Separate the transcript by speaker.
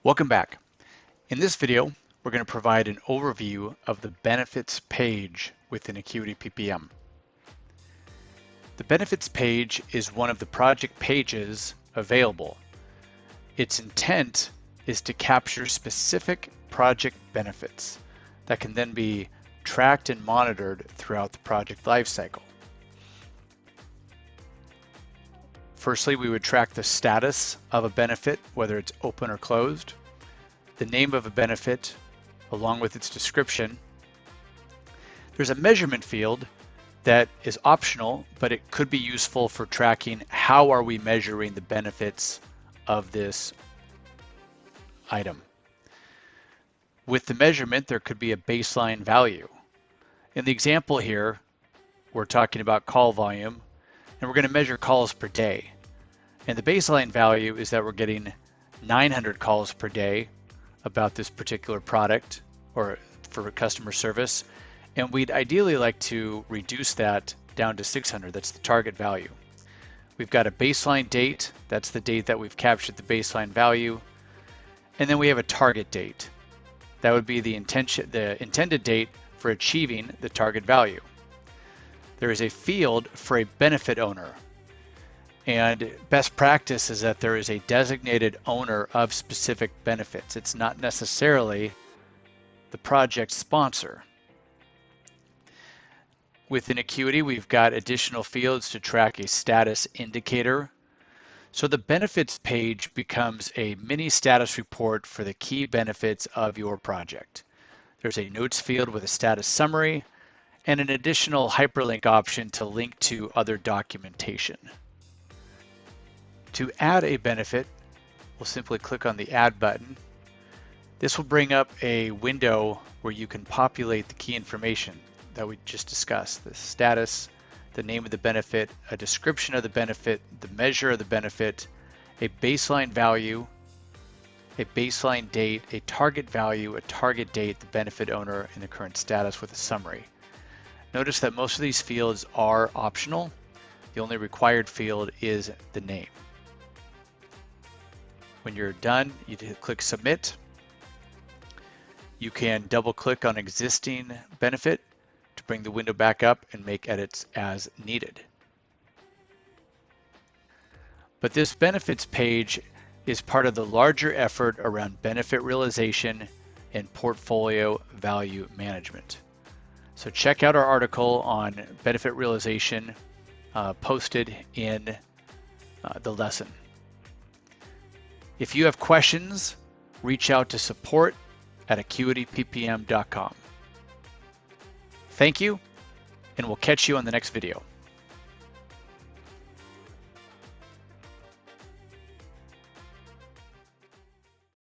Speaker 1: Welcome back. In this video, we're going to provide an overview of the benefits page within Acuity PPM. The benefits page is one of the project pages available. Its intent is to capture specific project benefits that can then be tracked and monitored throughout the project lifecycle. Firstly, we would track the status of a benefit, whether it's open or closed, the name of a benefit, along with its description. There's a measurement field that is optional, but it could be useful for tracking how are we measuring the benefits of this item. With the measurement, there could be a baseline value. In the example here, we're talking about call volume, and we're going to measure calls per day. And the baseline value is that we're getting 900 calls per day about this particular product or for customer service. And we'd ideally like to reduce that down to 600. That's the target value. We've got a baseline date. That's the date that we've captured the baseline value. And then we have a target date. That would be the intended date for achieving the target value. There is a field for a benefit owner. And best practice is that there is a designated owner of specific benefits. It's not necessarily the project sponsor. Within Acuity, we've got additional fields to track a status indicator. So the benefits page becomes a mini status report for the key benefits of your project. There's a notes field with a status summary and an additional hyperlink option to link to other documentation. To add a benefit, we'll simply click on the Add button. This will bring up a window where you can populate the key information that we just discussed: the status, the name of the benefit, a description of the benefit, the measure of the benefit, a baseline value, a baseline date, a target value, a target date, the benefit owner, and the current status with a summary. Notice that most of these fields are optional. The only required field is the name. When you're done, you click Submit. You can double click on existing benefit to bring the window back up and make edits as needed. But this benefits page is part of the larger effort around benefit realization and portfolio value management. So check out our article on benefit realization posted in the lesson. If you have questions, reach out to support@acuityppm.com. Thank you, and we'll catch you on the next video.